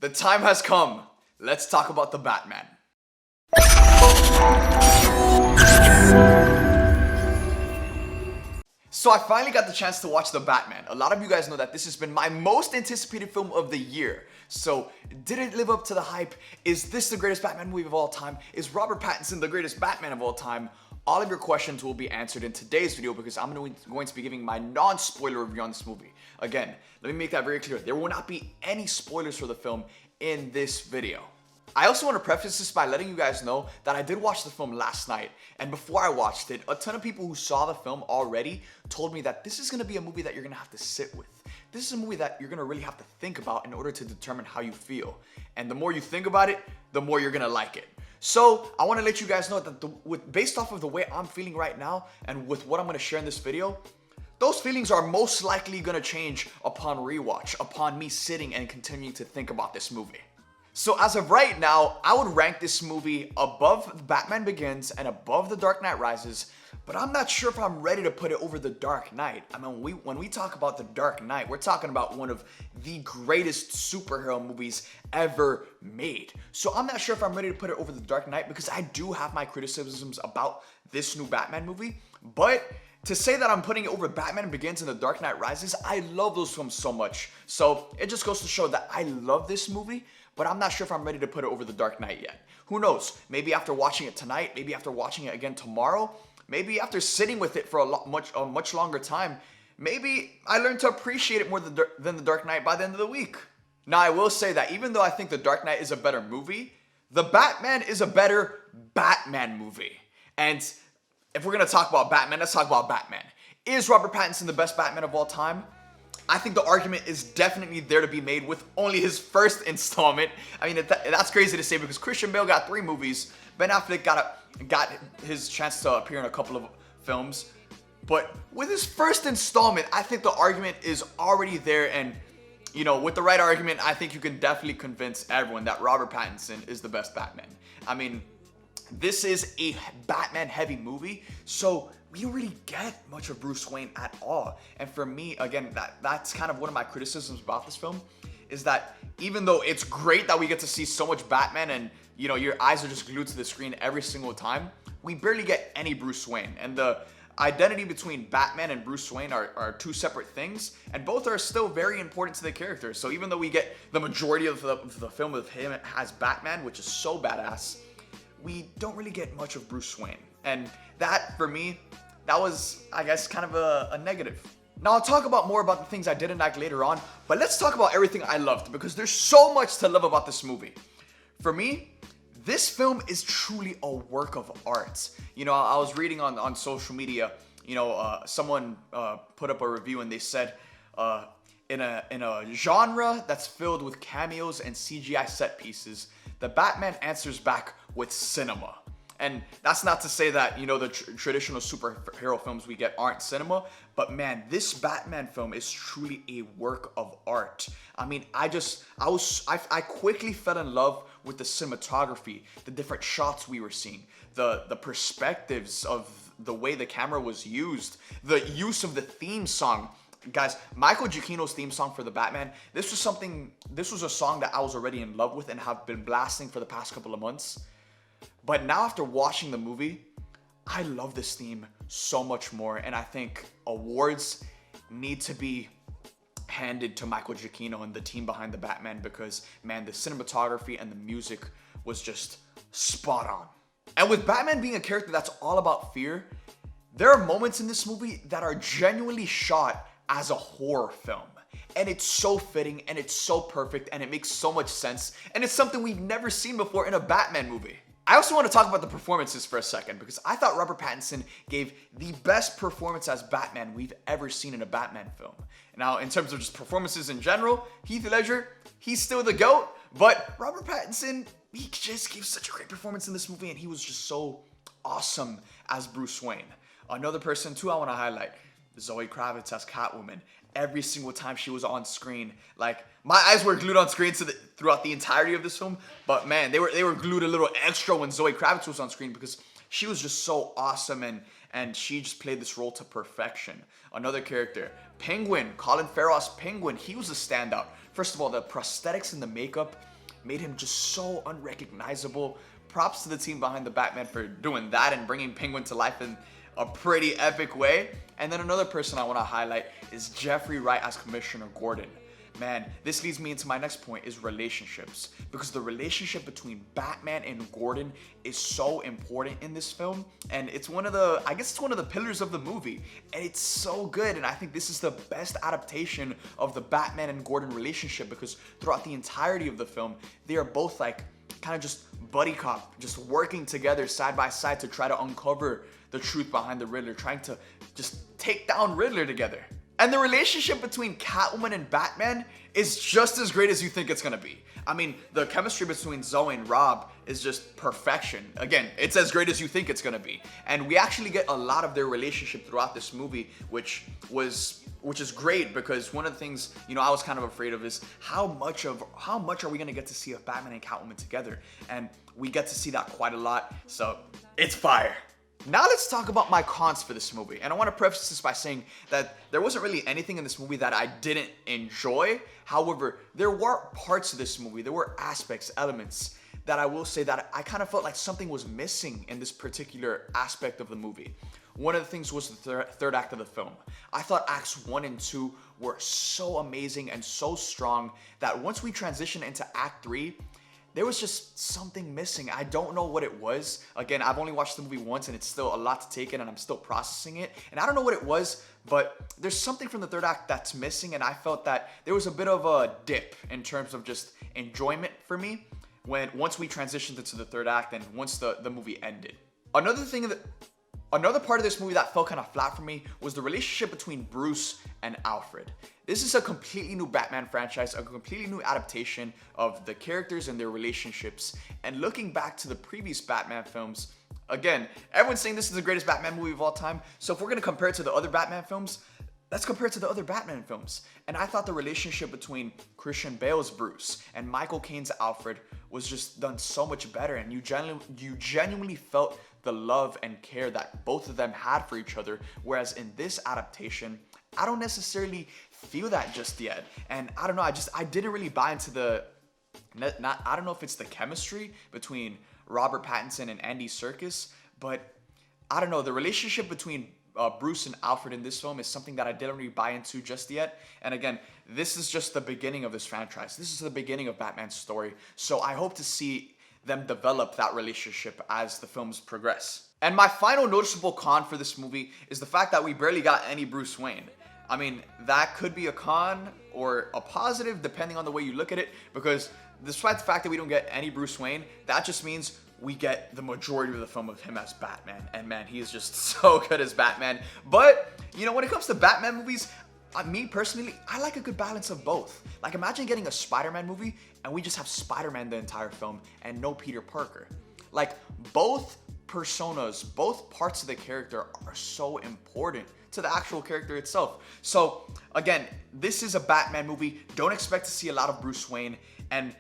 The time has come. Let's talk about the Batman. So I finally got the chance to watch The Batman. A lot of you guys know that this has been my most anticipated film of the year. So did it live up to the hype? Is this the greatest Batman movie of all time? Is Robert Pattinson the greatest Batman of all time? All of your questions will be answered in today's video because I'm going to be giving my non-spoiler review on this movie. Again, let me make that very clear. There will not be any spoilers for the film in this video. I also want to preface this by letting you guys know that I did watch the film last night, and before I watched it, a ton of people who saw the film already told me that this is going to be a movie that you're going to have to sit with. This is a movie that you're going to really have to think about in order to determine how you feel. And the more you think about it, the more you're going to like it. So I want to let you guys know that based off of the way I'm feeling right now and with what I'm going to share in this video, those feelings are most likely going to change upon rewatch, upon me sitting and continuing to think about this movie. So as of right now, I would rank this movie above Batman Begins and above The Dark Knight Rises, but I'm not sure if I'm ready to put it over The Dark Knight. I mean, when we talk about The Dark Knight, we're talking about one of the greatest superhero movies ever made. So I'm not sure if I'm ready to put it over The Dark Knight because I do have my criticisms about this new Batman movie, but to say that I'm putting it over Batman Begins and The Dark Knight Rises, I love those films so much. So it just goes to show that I love this movie, but I'm not sure if I'm ready to put it over The Dark Knight yet. Who knows? Maybe after watching it tonight, maybe after watching it again tomorrow, maybe after sitting with it for a much longer time, maybe I learn to appreciate it more than The Dark Knight by the end of the week. Now, I will say that even though I think The Dark Knight is a better movie, The Batman is a better Batman movie. And if we're going to talk about Batman, let's talk about Batman. Is Robert Pattinson the best Batman of all time? I think the argument is definitely there to be made with only his first installment. I mean, that's crazy to say because Christian Bale got 3 movies. Ben Affleck got his chance to appear in a couple of films. But with his first installment, I think the argument is already there. And, you know, with the right argument, I think you can definitely convince everyone that Robert Pattinson is the best Batman. I mean, this is a Batman-heavy movie, so we don't really get much of Bruce Wayne at all. And for me, again, that's kind of one of my criticisms about this film, is that even though it's great that we get to see so much Batman and, you know, your eyes are just glued to the screen every single time, we barely get any Bruce Wayne. And the identity between Batman and Bruce Wayne are 2 separate things, and both are still very important to the character. So even though we get the majority of the film with him as Batman, which is so badass, we don't really get much of Bruce Wayne. And that, for me, that was, I guess, kind of a negative. Now, I'll talk about more about the things I didn't like later on, but let's talk about everything I loved, because there's so much to love about this movie. For me, this film is truly a work of art. You know, I was reading on social media, you know, someone put up a review and they said, in a genre that's filled with cameos and CGI set pieces, the Batman answers back with cinema. And that's not to say that, you know, the traditional superhero films we get aren't cinema, but man, this Batman film is truly a work of art. I mean, I quickly fell in love with the cinematography, the different shots we were seeing, the perspectives of the way the camera was used, the use of the theme song. Guys, Michael Giacchino's theme song for the Batman, this was a song that I was already in love with and have been blasting for the past couple of months. But now after watching the movie, I love this theme so much more, and I think awards need to be handed to Michael Giacchino and the team behind the Batman because, man, the cinematography and the music was just spot on. And with Batman being a character that's all about fear, there are moments in this movie that are genuinely shot as a horror film. And it's so fitting, and it's so perfect, and it makes so much sense, and it's something we've never seen before in a Batman movie. I also want to talk about the performances for a second, because I thought Robert Pattinson gave the best performance as Batman we've ever seen in a Batman film. Now, in terms of just performances in general, Heath Ledger, he's still the GOAT, but Robert Pattinson, he just gave such a great performance in this movie, and he was just so awesome as Bruce Wayne. Another person, too, I want to highlight, Zoe Kravitz as Catwoman. Every single time she was on screen, like, my eyes were glued on screen throughout the entirety of this film, but man, they were glued a little extra when Zoe Kravitz was on screen because she was just so awesome and she just played this role to perfection. Another character, Penguin, Colin Farrell's Penguin, he was a standout. First of all, the prosthetics and the makeup made him just so unrecognizable. Props to the team behind the Batman for doing that and bringing Penguin to life in a pretty epic way. And then another person I want to highlight is Jeffrey Wright as Commissioner Gordon. Man, this leads me into my next point, is relationships. Because the relationship between Batman and Gordon is so important in this film. And it's one of the, I guess it's one of the pillars of the movie. And it's so good. And I think this is the best adaptation of the Batman and Gordon relationship, because throughout the entirety of the film, they are both like kind of just buddy cop, just working together side by side to try to uncover the truth behind the Riddler, trying to just take down Riddler together. And the relationship between Catwoman and Batman is just as great as you think it's gonna be. I mean, the chemistry between Zoe and Rob is just perfection. Again, it's as great as you think it's gonna be. And we actually get a lot of their relationship throughout this movie, which is great, because one of the things, you know, I was kind of afraid of is how much are we gonna get to see of Batman and Catwoman together? And we get to see that quite a lot, so it's fire. Now let's talk about my cons for this movie. And I want to preface this by saying that there wasn't really anything in this movie that I didn't enjoy. However, there were parts of this movie, there were aspects, elements that I will say that I kind of felt like something was missing in this particular aspect of the movie. One of the things was the third act of the film. I thought acts 1 and 2 were so amazing and so strong that once we transitioned into act 3, there was just something missing. I don't know what it was. Again, I've only watched the movie once and it's still a lot to take in and I'm still processing it. And I don't know what it was, but there's something from the third act that's missing, and I felt that there was a bit of a dip in terms of just enjoyment for me once we transitioned into the third act and once the movie ended. Another part of this movie that felt kind of flat for me was the relationship between Bruce and Alfred. This is a completely new Batman franchise, a completely new adaptation of the characters and their relationships. And looking back to the previous Batman films, again, everyone's saying this is the greatest Batman movie of all time. So if we're gonna compare it to the other Batman films, let's compare it to the other Batman films. And I thought the relationship between Christian Bale's Bruce and Michael Caine's Alfred was just done so much better. And you genuinely felt the love and care that both of them had for each other. Whereas in this adaptation, I don't necessarily feel that just yet. And I don't know, I didn't really buy into I don't know if it's the chemistry between Robert Pattinson and Andy Serkis, but I don't know, the relationship between Bruce and Alfred in this film is something that I didn't really buy into just yet. And again, this is just the beginning of this franchise. This is the beginning of Batman's story. So I hope to see them develop that relationship as the films progress. And my final noticeable con for this movie is the fact that we barely got any Bruce Wayne. I mean, that could be a con or a positive depending on the way you look at it, because despite the fact that we don't get any Bruce Wayne, that just means we get the majority of the film of him as Batman. And man, he is just so good as Batman. But, you know, when it comes to Batman movies, me personally, I like a good balance of both. Like, imagine getting a Spider-Man movie and we just have Spider-Man the entire film and no Peter Parker. Like, both personas, both parts of the character are so important to the actual character itself. So, again, this is a Batman movie. Don't expect to see a lot of Bruce Wayne, and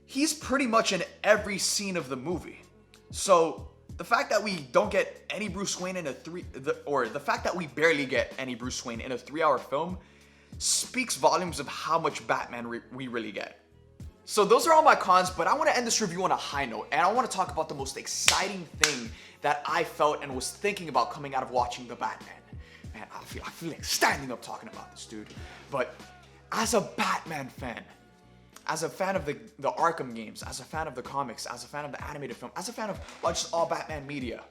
he's pretty much in every scene of the movie. So the fact that we don't get any Bruce Wayne in the fact that we barely get any Bruce Wayne in a 3-hour film speaks volumes of how much Batman we really get. So those are all my cons, but I want to end this review on a high note, and I want to talk about the most exciting thing that I felt and was thinking about coming out of watching the Batman. Man, I feel like standing up talking about this, dude. But as a Batman fan, as a fan of the Arkham games, as a fan of the comics, as a fan of the animated film, as a fan of just all Batman media,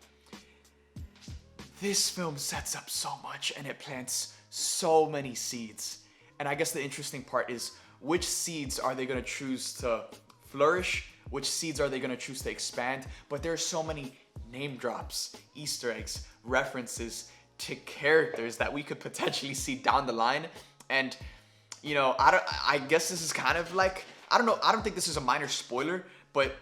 this film sets up so much and it plants so many seeds. And I guess the interesting part is, which seeds are they going to choose to flourish? Which seeds are they going to choose to expand? But there are so many name drops, Easter eggs, references to characters that we could potentially see down the line. And you know, I guess this is kind of like, I don't know, I don't think this is a minor spoiler, but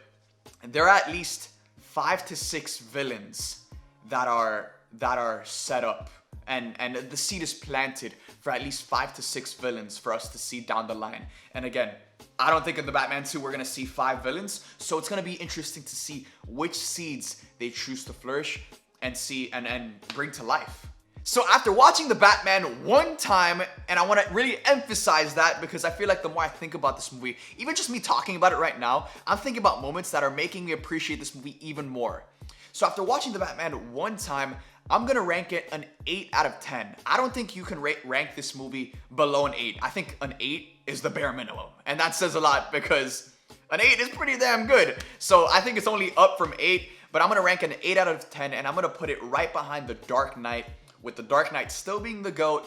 there are at least 5 to 6 villains that are set up, and the seed is planted for at least 5 to 6 villains for us to see down the line. And again, I don't think in the Batman 2 we're gonna see 5 villains, so it's gonna be interesting to see which seeds they choose to flourish and see and bring to life. So after watching The Batman one time, and I want to really emphasize that because I feel like the more I think about this movie, even just me talking about it right now, I'm thinking about moments that are making me appreciate this movie even more. So after watching The Batman one time, I'm gonna rank it an 8 out of 10. I don't think you can rank this movie below an 8. I think an 8 is the bare minimum. And that says a lot because an 8 is pretty damn good. So I think it's only up from 8, but I'm gonna rank it an 8 out of 10, and I'm gonna put it right behind The Dark Knight, with The Dark Knight still being the GOAT.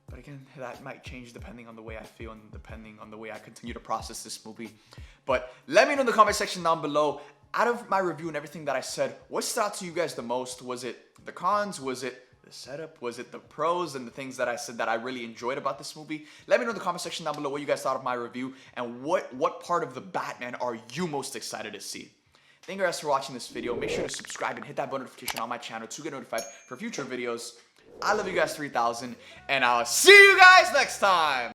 But again, that might change depending on the way I feel and depending on the way I continue to process this movie. But let me know in the comment section down below, out of my review and everything that I said, what stood out to you guys the most? Was it the cons? Was it the setup? Was it the pros and the things that I said that I really enjoyed about this movie? Let me know in the comment section down below what you guys thought of my review and what part of the Batman are you most excited to see. Thank you guys for watching this video. Make sure to subscribe and hit that bell notification on my channel to get notified for future videos. I love you guys 3000, and I'll see you guys next time.